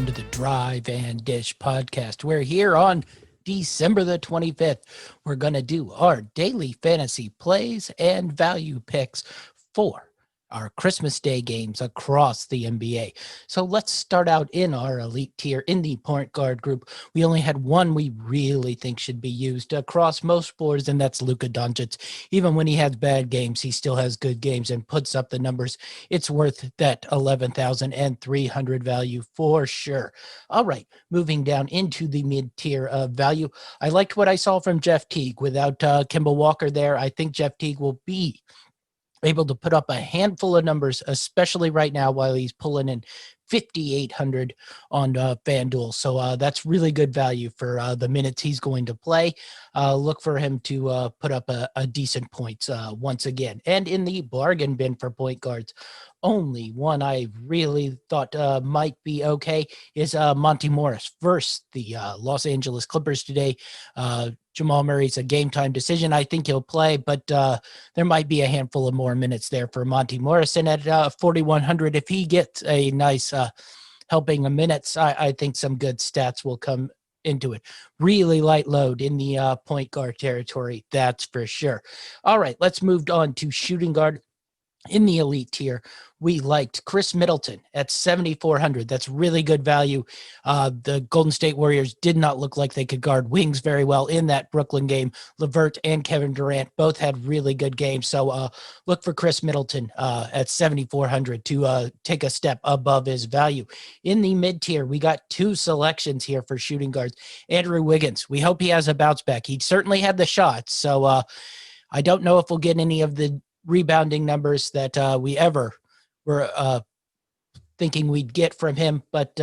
welcome to the Drive and Dish podcast. We're here on December the 25th. We're going to do our daily fantasy plays and value picks for our Christmas Day games across the NBA. So let's start out in our elite tier in the point guard group. We only had one we really think should be used across most boards, and that's Luka Doncic. Even when he has bad games, he still has good games and puts up the numbers. It's worth that 11,300 value for sure. All right, moving down into the mid-tier value. I liked what I saw from Jeff Teague. Without Kemba Walker there, I think Jeff Teague will be able to put up a handful of numbers, especially right now while he's pulling in 5,800 on FanDuel. So that's really good value for the minutes he's going to play. Look for him to put up a decent points once again. And in the bargain bin for point guards, only one I really thought might be okay is Monty Morris versus the Los Angeles Clippers today. Jamal Murray's a game time decision. I think he'll play, but there might be a handful of more minutes there for Monty Morris. And at 4,100, if he gets a nice helping of minutes, I think some good stats will come into it. Really light load in the point guard territory, that's for sure. All right, let's move on to shooting guard. In the elite tier, we liked Chris Middleton at 7,400. That's really good value. The Golden State Warriors did not look like they could guard wings very well in that Brooklyn game. LeVert and Kevin Durant both had really good games. So look for Chris Middleton at 7,400 to take a step above his value. In the mid-tier, we got two selections here for shooting guards. Andrew Wiggins, we hope he has a bounce back. He certainly had the shots. So I don't know if we'll get any of the rebounding numbers that we ever were thinking we'd get from him, but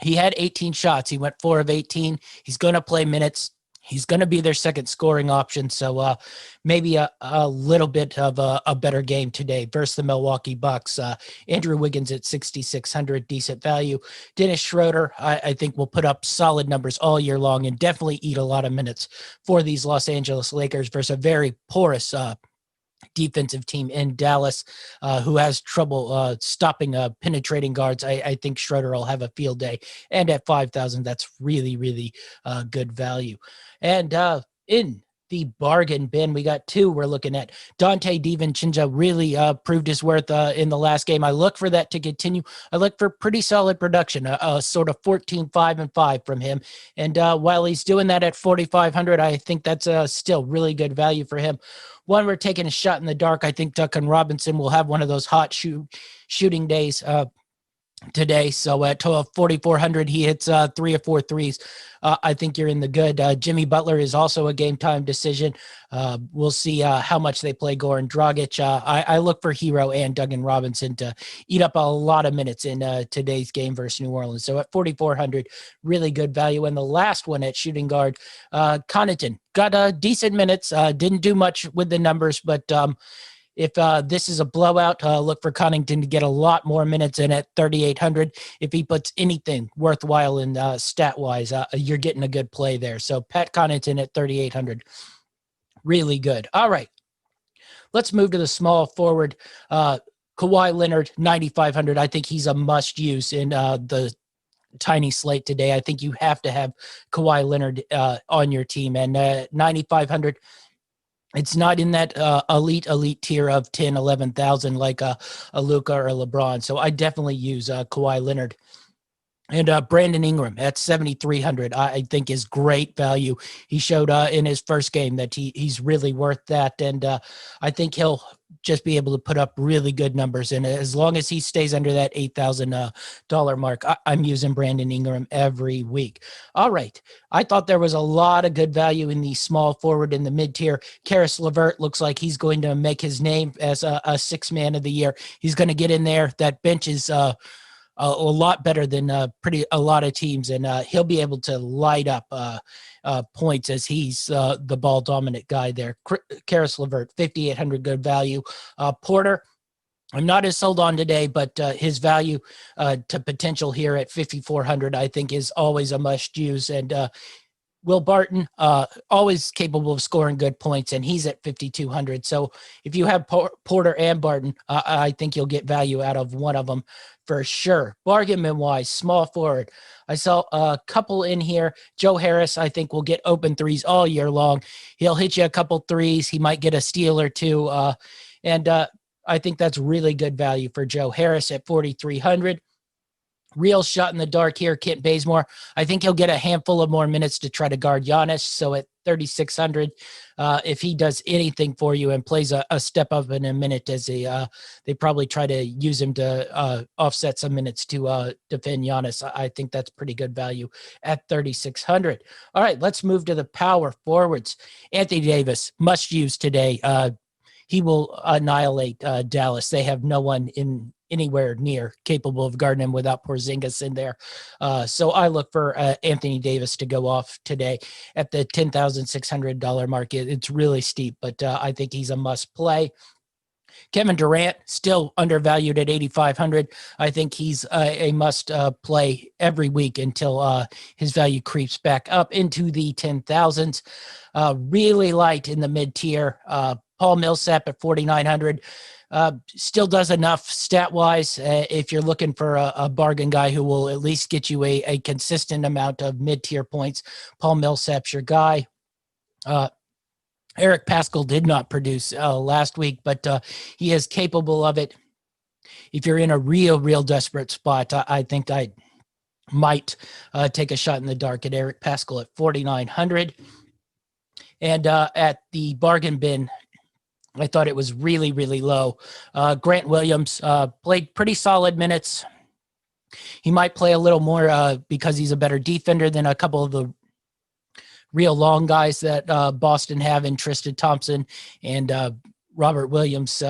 he had 18 shots. He went 4 of 18. He's going to play minutes. He's going to be their second scoring option. So maybe a little bit of a better game today versus the Milwaukee Bucks. Andrew Wiggins at 6,600, decent value. Dennis Schroeder, I think, will put up solid numbers all year long and definitely eat a lot of minutes for these Los Angeles Lakers versus a very porous defensive team in Dallas who has trouble stopping penetrating guards. I think Schroeder will have a field day. And at 5,000, that's really, really good value. And in the bargain bin, we got two we're looking at. Dante DiVincenzo really proved his worth in the last game. I look for that to continue. I look for pretty solid production, sort of 14, 5, and 5 from him. And while he's doing that at 4,500, I think that's still really good value for him. One, we're taking a shot in the dark. I think Duncan Robinson will have one of those hot shooting days today. So at 4,400, he hits 3 or 4 threes. I think you're in the good. Jimmy Butler is also a game time decision. We'll see how much they play Goran Dragic. I look for Hero and Duncan Robinson to eat up a lot of minutes in today's game versus New Orleans. So at 4,400, really good value. And the last one at shooting guard, Connaughton got decent minutes. Didn't do much with the numbers, but if this is a blowout, look for Connaughton to get a lot more minutes in at 3,800. If he puts anything worthwhile in stat-wise, you're getting a good play there. So Pat Connaughton at 3,800, really good. All right, let's move to the small forward. Kawhi Leonard, 9,500. I think he's a must-use in the tiny slate today. I think you have to have Kawhi Leonard on your team. And 9,500, it's not in that elite tier of 10, 11,000 like a Luka or a LeBron. So I definitely use Kawhi Leonard. And Brandon Ingram at 7,300, I think is great value. He showed in his first game that he's really worth that. And I think he'll just be able to put up really good numbers. And as long as he stays under that $8,000 mark, I'm using Brandon Ingram every week. All right. I thought there was a lot of good value in the small forward in the mid-tier. Karis LeVert looks like he's going to make his name as a sixth man of the year. He's going to get in there. That bench is a lot better than a lot of teams, and he'll be able to light up points as he's the ball dominant guy there. Karis LeVert, 5,800, good value. Porter, I'm not as sold on today, but his value to potential here at 5,400, I think, is always a must use. And Will Barton, always capable of scoring good points, and he's at 5,200. So if you have Porter and Barton, I think you'll get value out of one of them for sure. Bargain bin wise, small forward. I saw a couple in here. Joe Harris, I think, will get open threes all year long. He'll hit you a couple threes. He might get a steal or two. And I think that's really good value for Joe Harris at 4,300. Real shot in the dark here, Kent Bazemore. I think he'll get a handful of more minutes to try to guard Giannis. So at 3,600, if he does anything for you and plays a step up in a minute, as they probably try to use him to offset some minutes to defend Giannis, I think that's pretty good value at 3,600. All right, let's move to the power forwards. Anthony Davis, must use today. He will annihilate Dallas. They have no one anywhere near capable of guarding him without Porzingis in there. So I look for Anthony Davis to go off today at the $10,600 mark. It's really steep, but I think he's a must play. Kevin Durant, still undervalued at 8,500. I think he's a must play every week until his value creeps back up into the 10,000s. Really light in the mid-tier. Paul Millsap at 4,900. Still does enough stat-wise. If you're looking for a bargain guy who will at least get you a consistent amount of mid-tier points, Paul Millsap's your guy. Eric Paschall did not produce last week, but he is capable of it. If you're in a real desperate spot, I think I might take a shot in the dark at Eric Paschall at 4,900. And at the bargain bin, I thought it was really low. Grant Williams played pretty solid minutes. He might play a little more because he's a better defender than a couple of the real long guys that Boston have in Tristan Thompson and Robert Williams,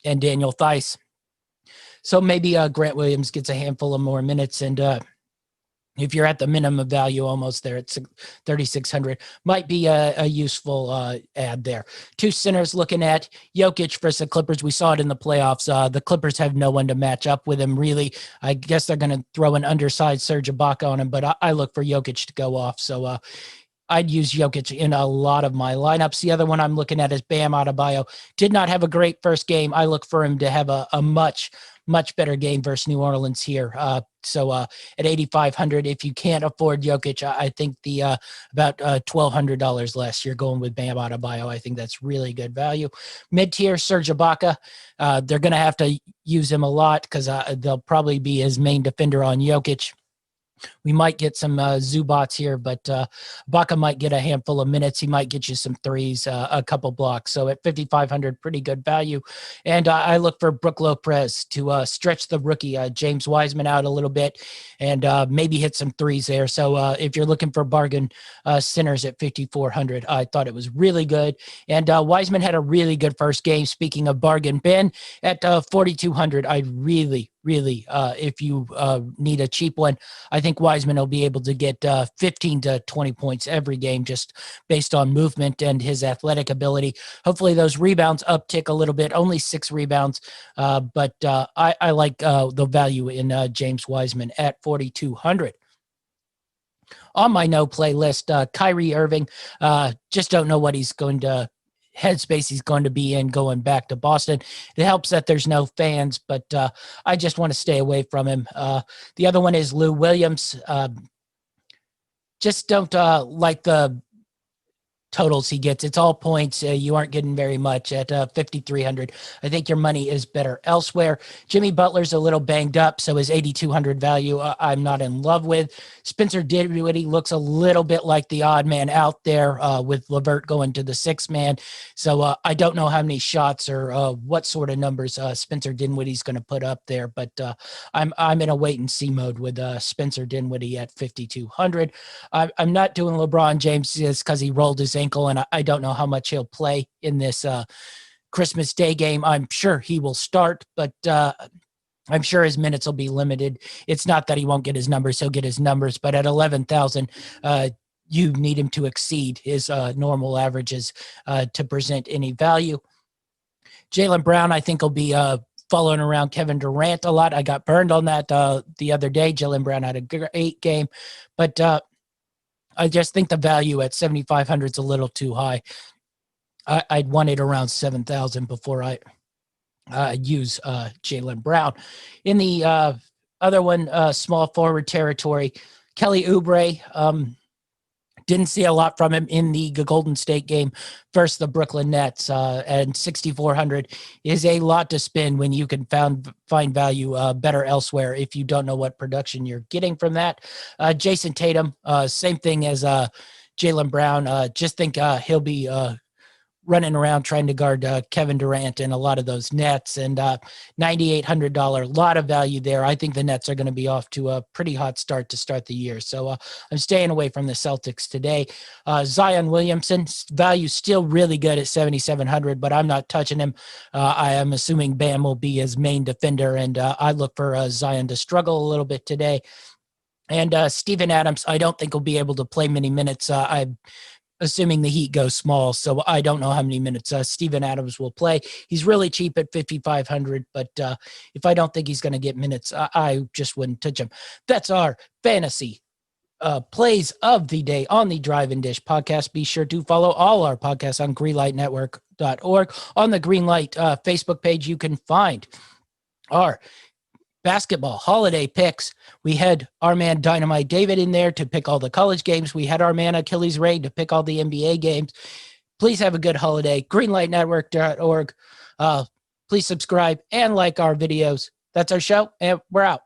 and Daniel Theis. So maybe Grant Williams gets a handful of more minutes, and if you're at the minimum value almost there at 3,600, might be a useful add there. Two centers looking at Jokic versus the Clippers. We saw it in the playoffs. The Clippers have no one to match up with him, really. I guess they're going to throw an undersized Serge Ibaka on him, but I look for Jokic to go off. So I'd use Jokic in a lot of my lineups. The other one I'm looking at is Bam Adebayo. Did not have a great first game. I look for him to have a much better game versus New Orleans here. So at 8,500, if you can't afford Jokic, I think the about $1,200 less, you're going with Bam Adebayo. I think that's really good value. Mid-tier, Serge Ibaka. They're going to have to use him a lot because they'll probably be his main defender on Jokic. We might get some Zubats here, but Ibaka might get a handful of minutes. He might get you some threes, a couple blocks. So at 5,500, pretty good value. And I look for Brook Lopez to stretch the rookie James Wiseman out a little bit and maybe hit some threes there. So if you're looking for bargain centers at 5,400, I thought it was really good. And Wiseman had a really good first game. Speaking of bargain bin, at 4,200, I really, if you need a cheap one, I think Wiseman will be able to get 15 to 20 points every game just based on movement and his athletic ability. Hopefully those rebounds uptick a little bit, only 6 rebounds, but I like the value in James Wiseman at 4,200. On my no play list, Kyrie Irving, just don't know what he's going to headspace he's going to be in going back to Boston. It helps that there's no fans, but I just want to stay away from him. The other one is Lou Williams. Just don't like the totals he gets. It's all points. You aren't getting very much at 5,300. I think your money is better elsewhere. Jimmy Butler's a little banged up, so his 8,200 value I'm not in love with. Spencer Dinwiddie looks a little bit like the odd man out there with LeVert going to the 6th man. So I don't know how many shots or what sort of numbers Spencer Dinwiddie's going to put up there, but I'm in a wait and see mode with Spencer Dinwiddie at 5,200. I'm not doing LeBron James just because he rolled his ankle, and I don't know how much he'll play in this Christmas Day game. I'm sure he will start, but I'm sure his minutes will be limited. It's not that he won't get his numbers. He'll get his numbers, but at 11,000, you need him to exceed his normal averages to present any value. Jaylen Brown, I think, will be following around Kevin Durant a lot. I got burned on that the other day. Jaylen Brown had a great game, but I just think the value at 7,500 is a little too high. I'd want it around 7,000 before I use Jaylen Brown. In the other one, small forward territory, Kelly Oubre. Didn't see a lot from him in the Golden State game versus the Brooklyn Nets, and 6,400 is a lot to spend when you can find value better elsewhere if you don't know what production you're getting from that. Jason Tatum, same thing as Jaylen Brown. Just think he'll be running around trying to guard Kevin Durant and a lot of those Nets, and $9,800, a lot of value there. I think the Nets are going to be off to a pretty hot start to start the year. So I'm staying away from the Celtics today. Zion Williamson, value still really good at 7,700, but I'm not touching him. I am assuming Bam will be his main defender, and I look for Zion to struggle a little bit today. And Steven Adams, I don't think will be able to play many minutes. I'm assuming the Heat go small, so I don't know how many minutes Steven Adams will play. He's really cheap at 5,500, but if I don't think he's going to get minutes, I just wouldn't touch him. That's our fantasy plays of the day on the Drive and Dish podcast. Be sure to follow all our podcasts on greenlightnetwork.org. On the Greenlight Facebook page, you can find our basketball holiday picks. We had our man Dynamite David in there to pick all the college games. We had our man Achilles Ray to pick all the NBA games. Please have a good holiday. Greenlightnetwork.org. Please subscribe and like our videos. That's our show, and we're out.